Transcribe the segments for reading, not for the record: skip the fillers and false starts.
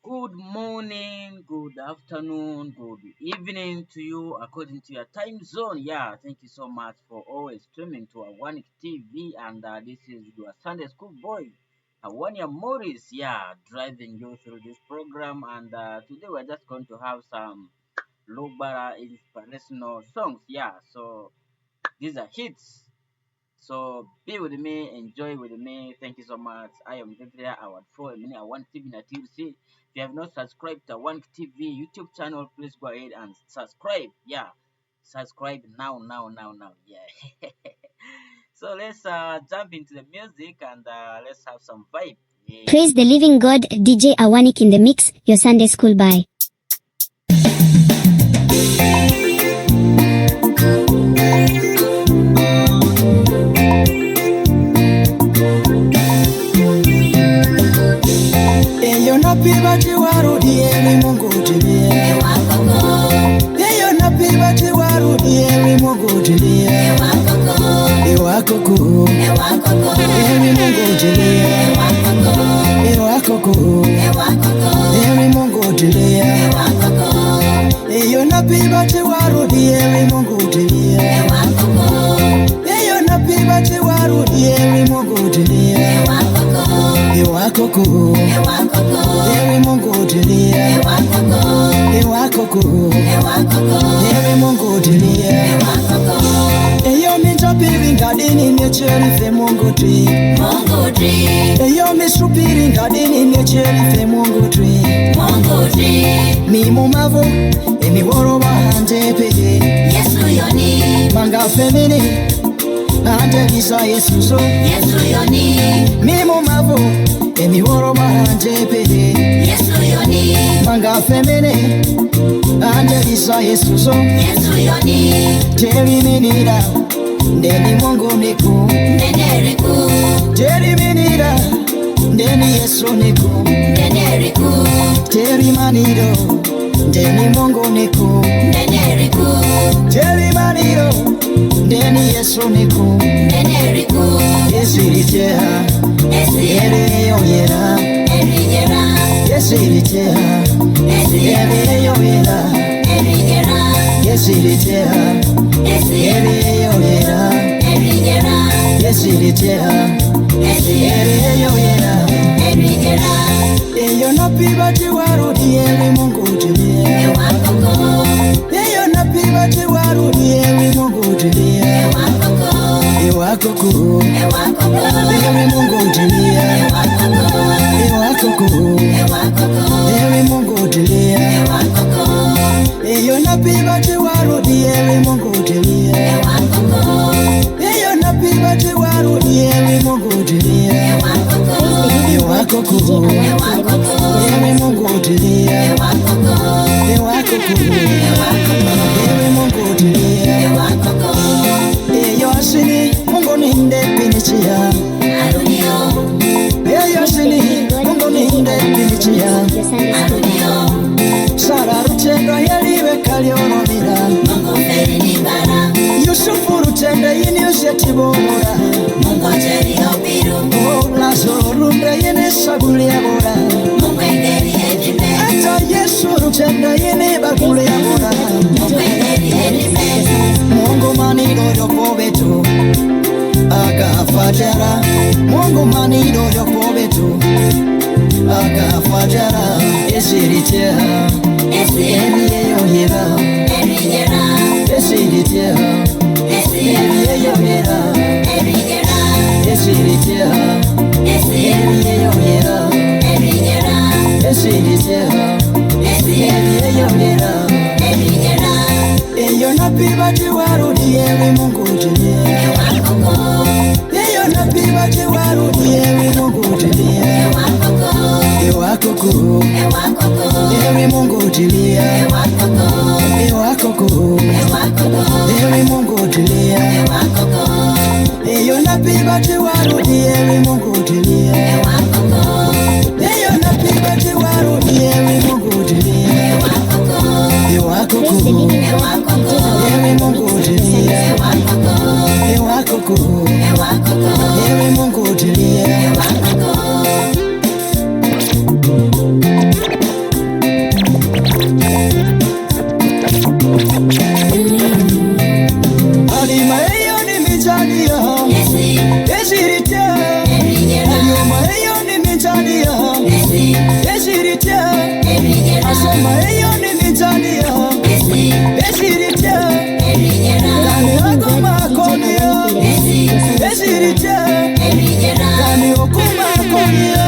Good morning, good afternoon, good evening to you according to your time zone. Yeah, thank you so much for always streaming to Awani TV. And this is your Sunday school boy, Awani Morris. Yeah, driving you through this program. And today we're just going to have some Lubara inspirational songs. Yeah, so these are hits. So be with me, enjoy with me. Thank you so much. I am Gabriel Award for a minute. One TV na TVC. If you have not subscribed to One TV YouTube channel, please go ahead and subscribe. Yeah, subscribe now. Yeah. So let's jump into the music and let's have some vibe. Yeah. Praise the living God. DJ Awanik in the mix. Your Sunday school bye. Napibati warudie Mungu tilie Yeyo napibati warudie Mungu tilie Ewakoko Ewi Mungu tilie Ewakoko Ewi Mungu tilie Yeyo napibati warudie Mungu tilie Yeyo napibati warudie Mungu tilie Ewakoko Ewe Mungu tilia Ewakoko Ewe Mungu tilia Eyo mitapiri ngadini necherife Mungu tri Eyo misupiri ngadini necherife Mungu tri Mimu mavu emi woro bahante pege Yesu yoni Manga femini Ante kisa Yesu so Yesu yoni Mimu mavu emi woro bahante pege Yesu yoni Manga femini Ante kisa Yesu so Yesu yoni Teri minira Ndeni Mungu niku Neneriku Teri minira Ndeni Yesu niku Neneriku Teri maniro Ndeni Mungu niku Neneriku Teri maniro Ndeni Yesu niku Neneriku Yesiricheha Ere yoyera Erigera Yesiricheha Ere yoyera Erigera Yesiricheha Ere yoyera Erigera Yesiricheha Ere yoyera Erigera Eyo napibati warudie Mungu tilie Ewakoko Eyo napibati warudie Mungu tilie Ewakoko Ewakoko Ewakoko Ewe Mungu tilie Ewakoko Ewe Mungu tilie Eyo napibati warudie Mungu tilie Eyo napibati warudie Mungu tilie Ewakoko Ewe Mungu tilie Ewakoko Ewe Mungu tilie Eyo asini Mungu ninde pinichia Eyo asini Mungu ninde pinichia Your Sunday school bye. Sara rutendo yaliwe kalionomira Yusufu rutendo yini usetibora Lazaro runde yini sabulia bora Ata Yesu rutendo yini bakulia bora Mungu manido yopo betu Agafajara Mungu manido yopo betu Agafajara Esiricheha Emiye yohira Esiricheha Emiye yohira Esiricheha Emiye yohira Esiricheha Emiye yohira Eyo napibati warudie Mungu tilie Eyo napibati warudie Mungu tilie Ewakoko Ewe Mungu tilie Ewakoko Ewe Mungu tilie Eyo napibati warudie Mungu tilie Eyo napibati warudie Mungu tilie Ewakoko Praise the living God. Ewe Mungu tilie Ewakoko Ewe Mungu tilie Esiritia, Asoma Eyoni Nitalia, Esiritia, Kani Agoma Konia, Esiritia, Kani Okuma Konia,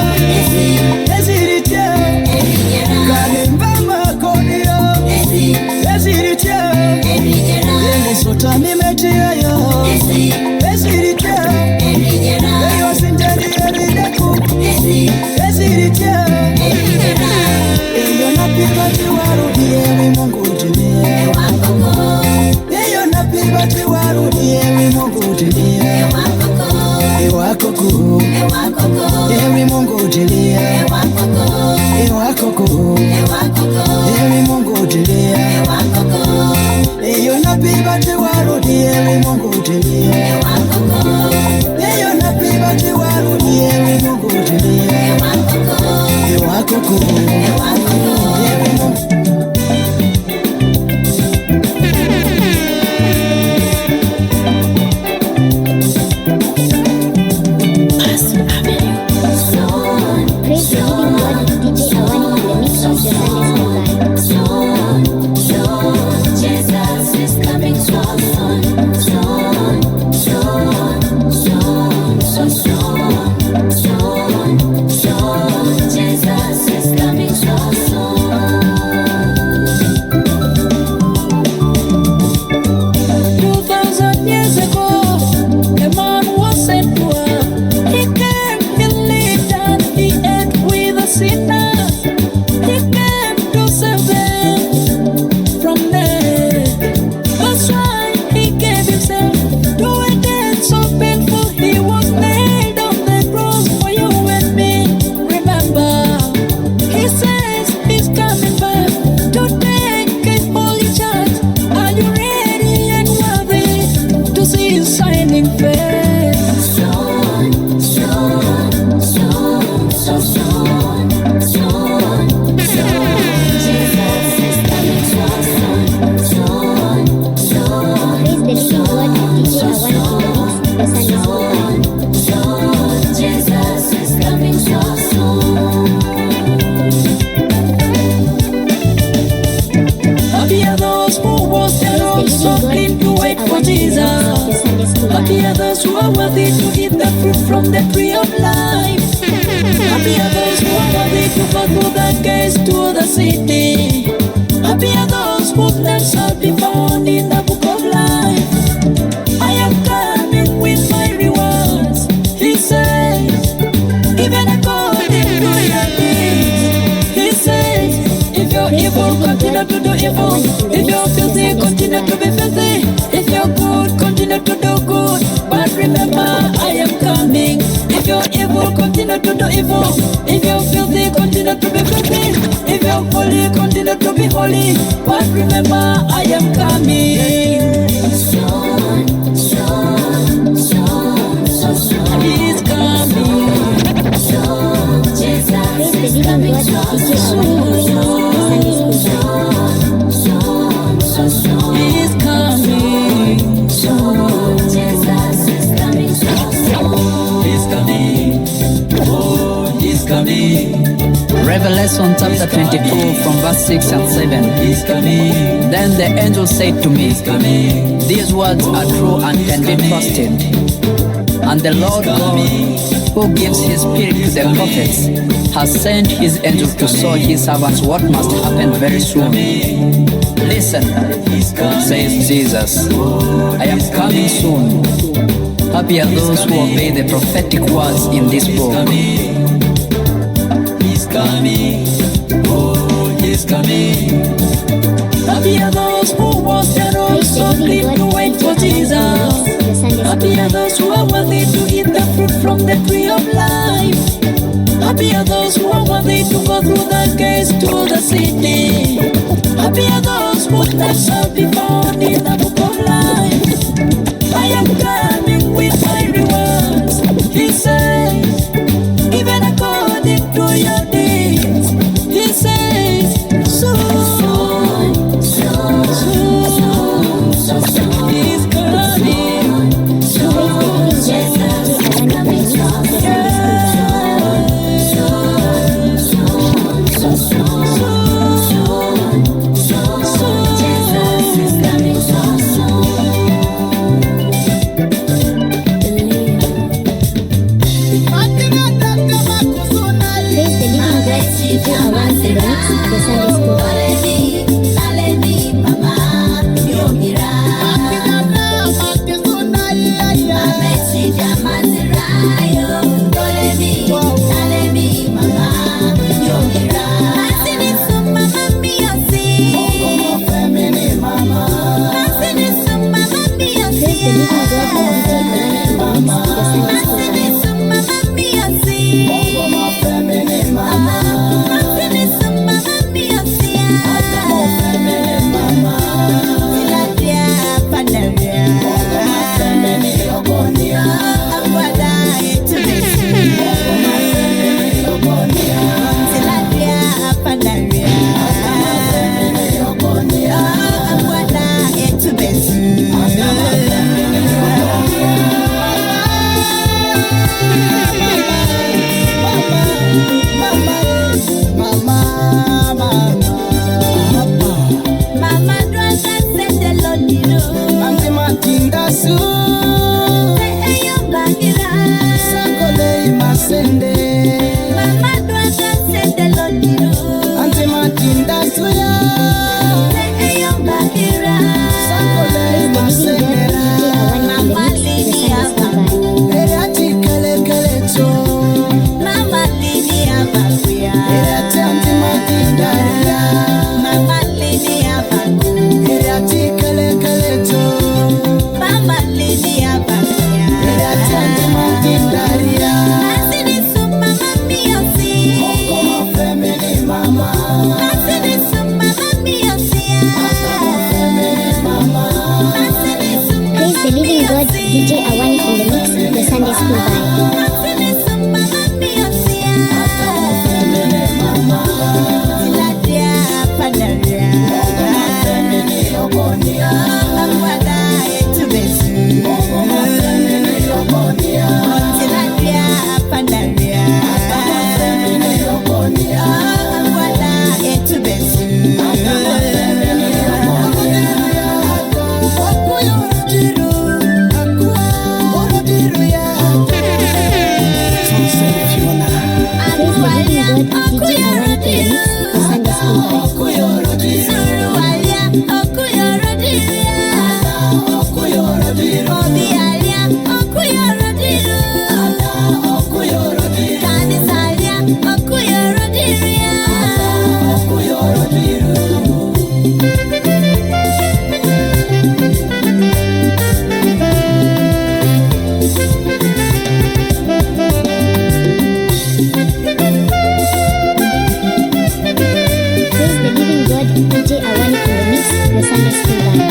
Esiritia, Kani Mbama Konia, Esiritia, Yeni Sotani Metia yo, Esiritia, Eyo Sintani Erideku, Esiritia, Eyo Napiba Tiwaru Diewi Mungu Tilia, Eyo Napiba Tiwaru Diewi Mungu Tilia, Ewa Koko, Ewi Mungu Tilia, Ewa Koko, Ewi Mungu Tilia, Eyo Napiba Tiwaru Diewi Mungu Tilia, Eyo Napiba Tiwaru Diewi Mungu Tilia, Ewa Koko, Ewi Mungu. Praise the living God, DJ Awani in the mix of the Sunday school band. Revelation chapter 22 from verse 6 and 7. Then the angel said to me, these words are true and can be trusted. And the Lord God, who gives his spirit to the prophets, has sent his angel to show his servants what must happen very soon. Listen, says Jesus, I am coming soon. Happy are those who obey the prophetic words in this book. Coming, oh, he's coming. Happy are those who walk the road so clean to wait for Jesus. Happy are those who are worthy to eat the fruit from the tree of life. Happy are those who are worthy to go through the gates to the city. Happy are those whose names shall be found in the book of life. I am coming with my rewards, he says, even according to your deeds. He says, soon, he's coming, Awani in the mix, the Sunday School vibe. Praise the living God with DJ Awani in the mix, the Sunday School vibe. DJ Awani in the mix, the Sunday School vibe.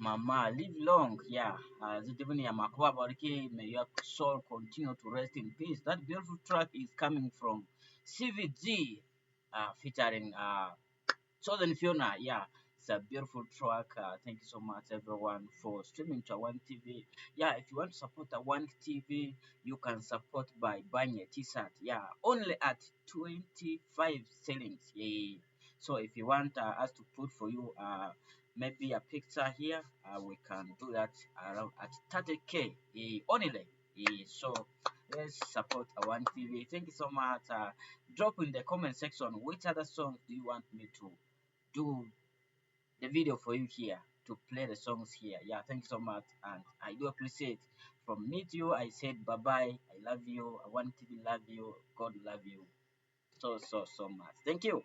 Mama, live long, yeah. Zidibuni ya Makuwa Bariki, may your soul continue to rest in peace. That beautiful track is coming from CVG, featuring Southern Fiona, yeah. It's a beautiful track. Thank you so much, everyone, for streaming to One TV. Yeah, if you want to support One TV, you can support by buying a T-shirt. Yeah, only at 25 shillings. Yeah. So if you want us to put for you maybe a picture here, we can do that around at 30k only. So let's support One TV. Thank you so much. Drop in the comment section which other songs do you want me to do the video for you here, to play the songs here. Yeah, thank you so much, and I do appreciate. From me to you, I said bye bye. I love you. I want to love you. God love you so much. Thank you.